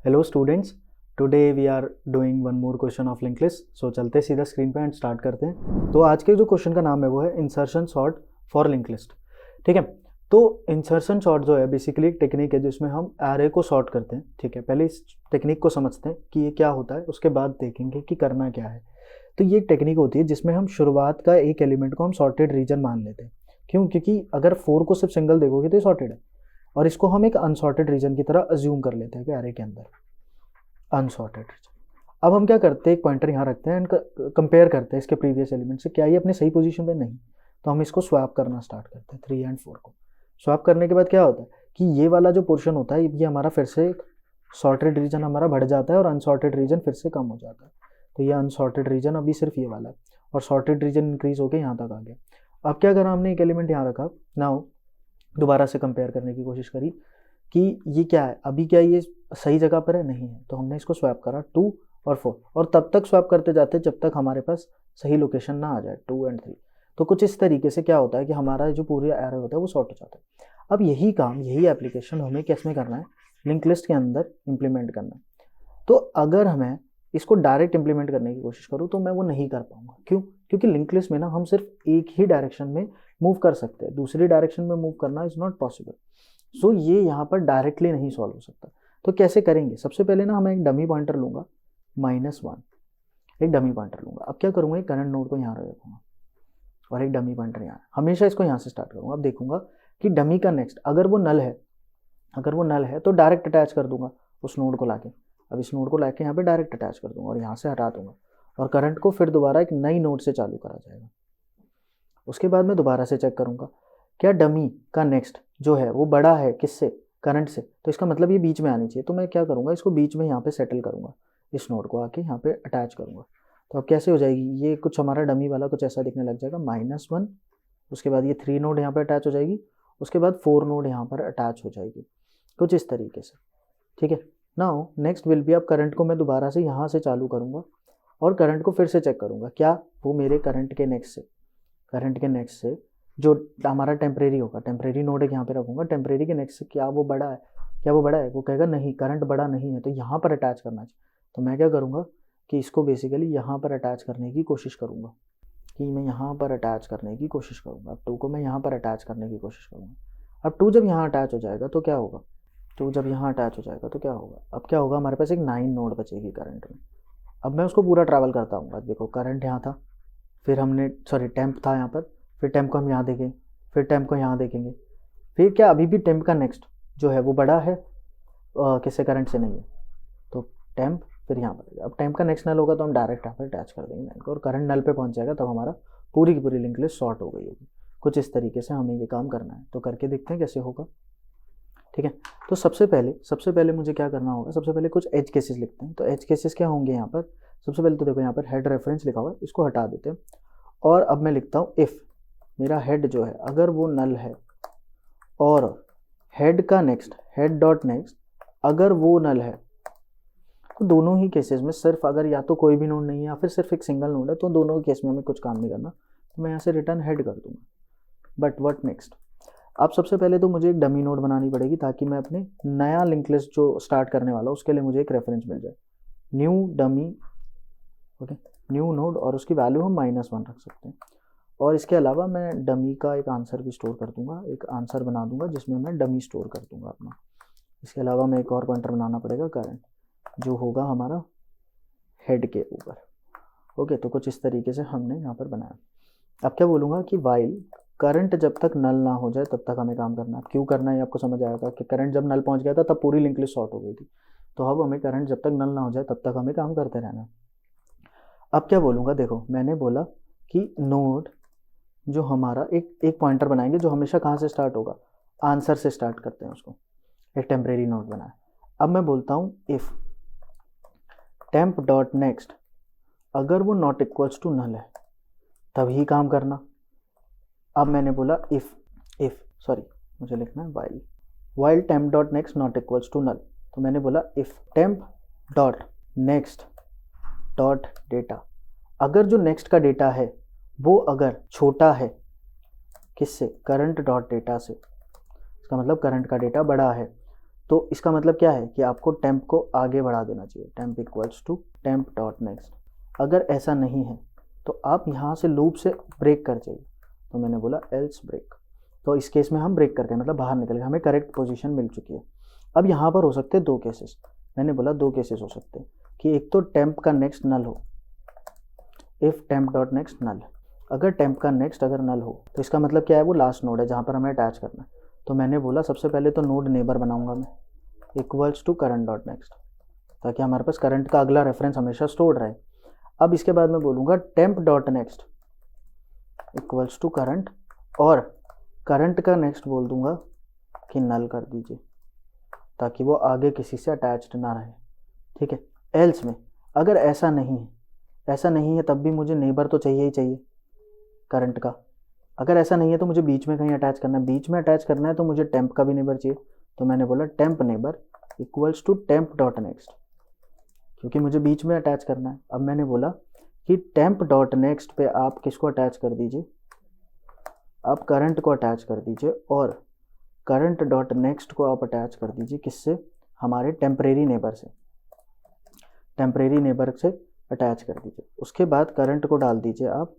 Hello students, today we are doing one more question of link list. So चलते सीधा screen पे and start करते हैं। तो आज के जो क्वेश्चन का नाम है वो है insertion sort for link list. ठीक है, तो इंसर्शन सॉर्ट जो है बेसिकली एक टेक्निक है जिसमें हम एरे को सॉर्ट करते हैं। ठीक है, पहले इस टेक्निक को समझते हैं कि ये क्या होता है, उसके बाद देखेंगे कि करना क्या है। तो ये एक टेक्निक होती है जिसमें हम शुरुआत का एक एलिमेंट को हम सॉर्टेड रीजन मान लेते हैं। क्यों? क्योंकि अगर 4 को सिर्फ सिंगल देखोगे तो ये सॉर्टेड है, और इसको हम एक अनसॉर्टेड रीजन की तरह अज्यूम कर लेते हैं कि एरे के अंदर अनसॉर्टेड रीजन। अब हम क्या करते हैं, एक पॉइंटर यहाँ रखते हैं एंड कंपेयर करते हैं इसके प्रीवियस एलिमेंट से, क्या ये अपनी सही पोजीशन पे नहीं। तो हम इसको स्वैप करना स्टार्ट करते हैं 3 एंड 4 को। स्वैप करने के बाद क्या होता है कि ये वाला जो पोर्शन होता है ये हमारा फिर से सॉर्टेड रीजन हमारा बढ़ जाता है और अनसॉर्टेड रीजन फिर से कम हो जाता है। तो ये अनसॉर्टेड रीजन अभी सिर्फ ये वाला है और सॉर्टेड रीजन इंक्रीज होकर यहाँ तक आ गया। अब क्या करा हमने, एक एलिमेंट यहाँ रखा, नाउ दोबारा से कंपेयर करने की कोशिश करी कि ये क्या है, अभी क्या ये सही जगह पर है, नहीं है। तो हमने इसको स्वैप करा 2 और 4, और तब तक स्वैप करते जाते जब तक हमारे पास सही लोकेशन ना आ जाए 2 एंड 3। तो कुछ इस तरीके से क्या होता है कि हमारा जो पूरा एरे होता है वो सॉर्ट हो जाता है। अब यही काम, यही एप्लीकेशन हमें किस में करना है, लिंक लिस्ट के अंदर इंप्लीमेंट करना है। तो अगर हमें इसको डायरेक्ट इंप्लीमेंट करने की कोशिश करूँ तो मैं वो नहीं कर पाऊंगा। क्यों? क्योंकि लिंक लिस्ट में ना हम सिर्फ एक ही डायरेक्शन में मूव कर सकते हैं, दूसरी डायरेक्शन में मूव करना इज नॉट पॉसिबल। सो ये यहाँ पर डायरेक्टली नहीं सॉल्व हो सकता। तो कैसे करेंगे, सबसे पहले ना मैं एक डमी पॉइंटर लूंगा -1, एक डमी पॉइंटर लूंगा। अब क्या करूंगा, एक करंट नोड को यहाँ रखूंगा और एक डमी पॉइंटर यहाँ, हमेशा इसको यहाँ से स्टार्ट करूंगा। अब देखूंगा कि डमी का नेक्स्ट अगर वो नल है, अगर वो नल है तो डायरेक्ट अटैच कर दूंगा उस नोड को लाके। अब इस नोड को लाके यहाँ पे डायरेक्ट अटैच कर दूंगा और यहाँ से हटा दूंगा, और करंट को फिर दोबारा एक नई नोड से चालू करा जाएगा। उसके बाद मैं दोबारा से चेक करूंगा क्या डमी का नेक्स्ट जो है वो बड़ा है किससे, करंट से। तो इसका मतलब ये बीच में आनी चाहिए। तो मैं क्या करूंगा, इसको बीच में यहाँ पे सेटल करूंगा, इस नोड को आके यहाँ पे अटैच करूंगा। तो अब कैसे हो जाएगी, ये कुछ हमारा डमी वाला कुछ ऐसा दिखने लग जाएगा -1। उसके बाद ये 3 नोड यहाँ पे अटैच हो जाएगी, उसके बाद 4 नोड यहाँ पर अटैच हो जाएगी, कुछ इस तरीके से। ठीक है, नाउ नेक्स्ट विल बी, अब करंट को मैं दोबारा से यहाँ से चालू करूँगा और करंट को फिर से चेक करूँगा क्या वो मेरे करंट के नेक्स्ट से जो हमारा टेम्परेरी होगा, टेम्परेरी नोड एक यहाँ पे रखूँगा, टेम्परेरी के नेक्स्ट से क्या वो बड़ा है, क्या वो बड़ा है। वो कहेगा नहीं, करंट बड़ा नहीं है, तो यहाँ पर अटैच करना चाहिए। तो मैं क्या करूँगा कि इसको बेसिकली यहाँ पर अटैच करने की कोशिश करूँगा, कि मैं यहाँ पर अटैच करने की कोशिश करूँगा। अब 2 को मैं यहाँ पर अटैच करने की कोशिश करूँगा। अब 2 जब यहाँ अटैच हो जाएगा तो क्या होगा, 2 जब यहाँ अटैच हो जाएगा तो क्या होगा, अब क्या होगा, हमारे पास एक 9 नोड बचेगी करंट में। अब मैं उसको पूरा ट्रैवल करता हूँ। देखो करंट यहाँ था, फिर हमने टेम्प था यहाँ पर, फिर टेम्प को हम यहाँ देखेंगे, फिर टेम्प को यहाँ देखेंगे, फिर क्या अभी भी टेम्प का नेक्स्ट जो है वो बड़ा है किससे, करंट से नहीं है। तो टेम्प फिर यहाँ पर, अब टेम्प का नेक्स्ट नल होगा तो हम डायरेक्ट यहाँ पर अटैच कर देंगे लाइन को, और करंट नल पे पहुँच जाएगा, तब हमारा पूरी की पूरी लिंक लिस्ट शॉर्ट हो गई होगी। कुछ इस तरीके से हमें ये काम करना है। तो करके देखते हैं कैसे होगा। ठीक है, तो सबसे पहले मुझे क्या करना होगा, सबसे पहले कुछ एज केसेस लिखते हैं। तो एज केसेस क्या होंगे यहाँ पर, सबसे पहले तो देखो यहाँ पर हेड रेफरेंस लिखा हुआ है, इसको हटा देते हैं। और अब मैं लिखता हूँ इफ़ मेरा हेड जो है अगर वो नल है, और हेड का नेक्स्ट, हेड डॉट नेक्स्ट अगर वो नल है, तो दोनों ही केसेस में सिर्फ अगर या तो कोई भी नोड नहीं है या फिर सिर्फ एक सिंगल नोड है, तो दोनों ही केस में हमें कुछ काम नहीं करना। तो मैं यहाँ से रिटर्न हेड कर दूंगा। बट व्हाट नेक्स्ट, अब सबसे पहले तो मुझे एक डमी नोड बनानी पड़ेगी ताकि मैं अपने नया लिंक लिस्ट जो स्टार्ट करने वाला हूँ उसके लिए मुझे एक रेफरेंस मिल जाए। New dummy, okay, new node, और उसकी वैल्यू हम -1 रख सकते हैं। और इसके अलावा मैं डमी का एक आंसर भी स्टोर कर दूंगा, एक आंसर बना दूंगा जिसमें मैं डमी स्टोर कर दूंगा अपना। इसके अलावा मैं एक और पॉइंटर बनाना पड़ेगा करंट, जो होगा हमारा हेड के ऊपर। ओके, तो कुछ इस तरीके से हमने यहाँ पर बनाया। अब क्या बोलूँगा कि वाइल करंट जब तक नल ना हो जाए तब तक हमें काम करना है। क्यों करना है आपको समझ आएगा कि करंट जब नल पहुँच गया था तब पूरी लिंक लिस्ट शॉर्ट हो गई थी। तो अब हमें करंट जब तक नल ना हो जाए तब तक हमें काम करते रहना है। अब क्या बोलूँगा, देखो मैंने बोला कि नोड जो हमारा एक पॉइंटर बनाएंगे जो हमेशा कहाँ से स्टार्ट होगा, आंसर से स्टार्ट करते हैं उसको, एक टेम्परेरी नोड बनाया। अब मैं बोलता हूँ इफ़ टेम्प डॉट नेक्स्ट अगर वो नॉट इक्वल्स टू नल है तभी काम करना। अब मैंने बोला मुझे लिखना है while temp dot next not equals to null. तो मैंने बोला if temp dot next dot data, अगर जो नेक्स्ट का डेटा है वो अगर छोटा है किससे, करंट डॉट डेटा से, इसका मतलब करंट का डेटा बड़ा है, तो इसका मतलब क्या है कि आपको टेम्प को आगे बढ़ा देना चाहिए, temp equals to temp dot next. अगर ऐसा नहीं है तो आप यहाँ से लूप से ब्रेक कर जाइए, तो मैंने बोला एल्स ब्रेक। तो इस केस में हम ब्रेक करके मतलब बाहर निकल गए, हमें करेक्ट पोजीशन मिल चुकी है। अब यहाँ पर हो सकते हैं दो केसेस, मैंने बोला दो केसेस हो सकते हैं कि एक तो टेम्प का नेक्स्ट नल हो, इफ टेम्प डॉट नेक्स्ट नल। अगर टेम्प का नेक्स्ट अगर नल हो तो इसका मतलब क्या है, वो लास्ट नोड है जहाँ पर हमें अटैच करना है। तो मैंने बोला सबसे पहले तो नोड नेबर बनाऊंगा मैं, equals to current dot next, ताकि हमारे पास करंट का अगला रेफरेंस हमेशा स्टोर्ड रहे। अब इसके बाद मैं बोलूँगा temp dot next equals to current, और करंट का नेक्स्ट बोल दूंगा कि नल कर दीजिए, ताकि वो आगे किसी से अटैच्ड ना रहे। ठीक है, एल्स में अगर ऐसा नहीं है, ऐसा नहीं है तब भी मुझे नेबर तो चाहिए ही चाहिए करंट का। अगर ऐसा नहीं है तो मुझे बीच में कहीं अटैच करना है, बीच में अटैच करना है तो मुझे टेम्प का भी नेबर चाहिए। तो मैंने बोला temp neighbour equals to temp dot next, क्योंकि मुझे बीच में अटैच करना है। अब मैंने बोला कि टेम्प डॉट नेक्स्ट पे आप किसको अटैच कर दीजिए, आप करंट को अटैच कर दीजिए, और करंट डॉट नेक्स्ट को आप अटैच कर दीजिए किससे, हमारे टेम्परेरी नेबर से, टेम्परेरी नेबर से अटैच कर दीजिए। उसके बाद करंट को डाल दीजिए आप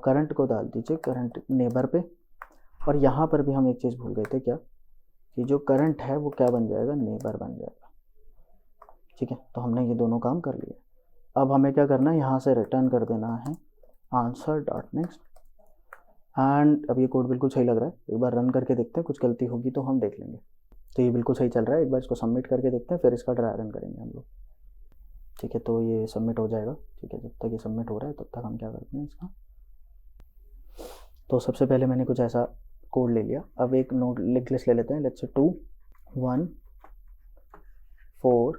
करंट को डाल दीजिए करंट नेबर पे। और यहाँ पर भी हम एक चीज़ भूल गए थे, क्या, कि जो करंट है वो क्या बन जाएगा, नेबर बन जाएगा। ठीक है, तो हमने ये दोनों काम कर लिए। अब हमें क्या करना है, यहाँ से रिटर्न कर देना है आंसर डॉट नेक्स्ट। एंड अब ये कोड बिल्कुल सही लग रहा है, एक बार रन करके देखते हैं, कुछ गलती होगी तो हम देख लेंगे। तो ये बिल्कुल सही चल रहा है, एक बार इसको सबमिट करके देखते हैं, फिर इसका ट्राई रन करेंगे हम लोग। ठीक है, तो ये सबमिट हो जाएगा। ठीक है, जब तक ये सबमिट हो रहा है तब तक हम क्या करते हैं इसका, तो सबसे पहले मैंने कुछ ऐसा कोड ले लिया। अब एक नोड लिंक लिस्ट ले लेते हैं, लेट्स से 2 1 4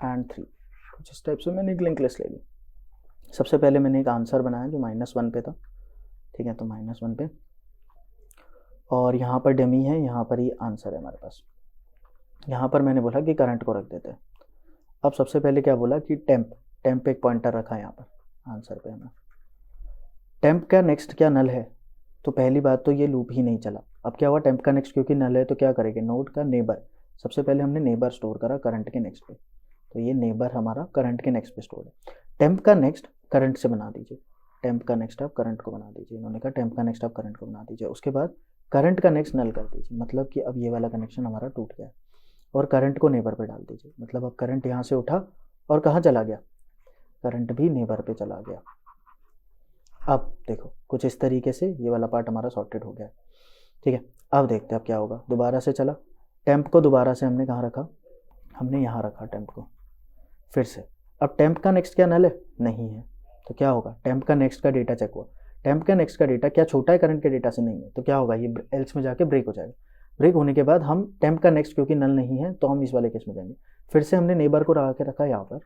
एंड 3, कुछ इस टाइप से मैंने एक लिंक लिस्ट ले ली। सबसे पहले मैंने एक आंसर बनाया जो -1 पे था। ठीक है, तो -1 पे, और यहाँ पर डमी है, यहाँ पर ही आंसर है हमारे पास। यहाँ पर मैंने बोला कि करंट को रख देते हैं। अब सबसे पहले क्या बोला कि टेम्प एक पॉइंटर रखा है यहाँ पर आंसर पे हमें। टेम्प का नेक्स्ट क्या नल है, तो पहली बात तो ये लूप ही नहीं चला। अब क्या हुआ, टेम्प का नेक्स्ट क्योंकि नल है तो क्या करेंगे, नोड का नेबर, सबसे पहले हमने नेबर स्टोर करा करंट के नेक्स्ट पे, तो ये नेबर हमारा करंट के नेक्स्ट पे स्टोर है। टेम्प का नेक्स्ट करंट से बना दीजिए, टेम्प का नेक्स्ट आप करंट को बना दीजिए, इन्होंने कहा टेम्प का नेक्स्ट आप करंट को बना दीजिए। उसके बाद करंट का नेक्स्ट नल कर दीजिए, मतलब कि अब ये वाला कनेक्शन हमारा टूट गया, और करंट को नेबर पे डाल दीजिए, मतलब अब करंट यहाँ से उठा और कहाँ चला गया, करंट भी नेबर पे चला गया। अब देखो कुछ इस तरीके से ये वाला पार्ट हमारा सॉर्टेड हो गया। ठीक है, अब देखते हैं अब क्या होगा। दोबारा से चला, टेम्प को दोबारा से हमने कहाँ रखा, हमने यहाँ रखा टेम्प को फिर से। अब टेम्प का नेक्स्ट क्या नल है, नहीं है, तो क्या होगा, टेम्प का नेक्स्ट का डेटा चेक हुआ, टेम्प का नेक्स्ट का डेटा क्या छोटा है करंट के डेटा से, नहीं है, तो क्या होगा, ये एल्स में जाके ब्रेक हो जाएगा। ब्रेक होने के बाद हम टेम्प का नेक्स्ट क्योंकि नल नहीं है तो हम इस वाले केस में जाएंगे। फिर से हमने नेबर को लगा के रखा यहाँ पर,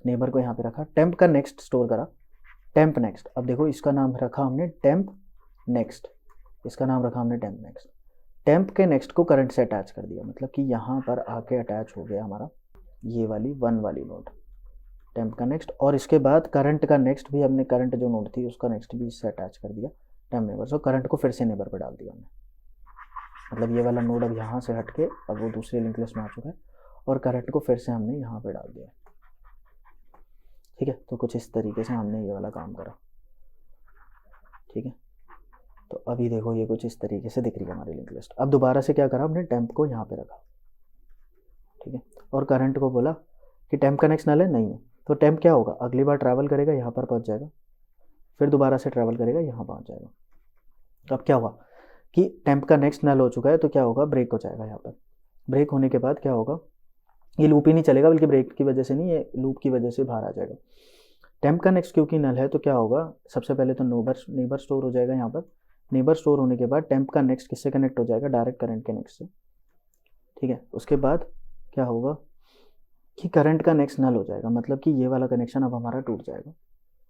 नेबर को यहाँ पे रखा, टेम्प का नेक्स्ट स्टोर करा, टेम्प नेक्स्ट। अब देखो इसका नाम रखा हमने टेम्प नेक्स्ट, इसका नाम रखा हमने टेम्प नेक्स्ट। टेम्प के नेक्स्ट को करंट से अटैच कर दिया, मतलब कि यहाँ पर आके अटैच हो गया हमारा ये वाली 1 वाली नोड, टेम्प का नेक्स्ट। और इसके बाद करंट का नेक्स्ट भी हमने, करंट जो नोड थी उसका नेक्स्ट भी इससे अटैच कर दिया टेम्प नेबर। सो करंट को फिर से नेबर पर डाल दिया हमने, मतलब ये वाला नोड अब यहाँ से हट के अब वो दूसरे लिंक लिस्ट में आ चुका है, और करंट को फिर से हमने यहाँ पे डाल दिया। ठीक है, तो कुछ इस तरीके से हमने ये वाला काम करा। ठीक है, तो अभी देखो ये कुछ इस तरीके से दिख रही है हमारी लिंक लिस्ट। अब दोबारा से क्या करा, हमने टेम्प को यहाँ पे रखा। ठीक है, और करंट को बोला कि टेम्प का नेक्स्ट नल है, नहीं है, तो टेम्प क्या होगा, अगली बार ट्रैवल करेगा यहाँ पर पहुँच जाएगा, फिर दोबारा से ट्रैवल करेगा यहाँ पहुँच जाएगा। अब क्या हुआ कि टेम्प का नेक्स्ट नल हो चुका है, तो क्या होगा, ब्रेक हो जाएगा यहाँ पर। ब्रेक होने के बाद क्या होगा, ये लूप ही नहीं चलेगा, बल्कि ब्रेक की वजह से नहीं, ये लूप की वजह से बाहर आ जाएगा। टेम्प का नेक्स्ट क्योंकि नल है तो क्या होगा, सबसे पहले तो नेबर स्टोर हो जाएगा यहाँ पर। नेबर स्टोर होने के बाद टेम्प का नेक्स्ट किससे कनेक्ट हो जाएगा, डायरेक्ट करंट के नेक्स्ट से। ठीक है, उसके बाद क्या होगा कि करंट का नेक्स्ट नल हो जाएगा, मतलब कि ये वाला कनेक्शन अब हमारा टूट जाएगा,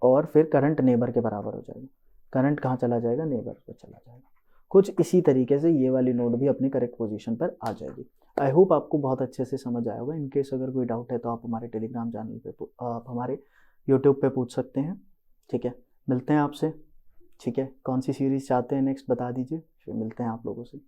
और फिर करंट नेबर के बराबर हो जाएगा। करंट कहाँ चला जाएगा, नेबर पर चला जाएगा। कुछ इसी तरीके से ये वाली नोड भी अपनी करेक्ट पोजीशन पर आ जाएगी। आई होप आपको बहुत अच्छे से समझ आया होगा। इनकेस अगर कोई डाउट है तो आप हमारे टेलीग्राम चैनल पे, आप हमारे यूट्यूब पे पूछ सकते हैं। ठीक है, मिलते हैं आपसे। ठीक है, कौन सी सीरीज़ चाहते हैं नेक्स्ट बता दीजिए, फिर मिलते हैं आप लोगों से।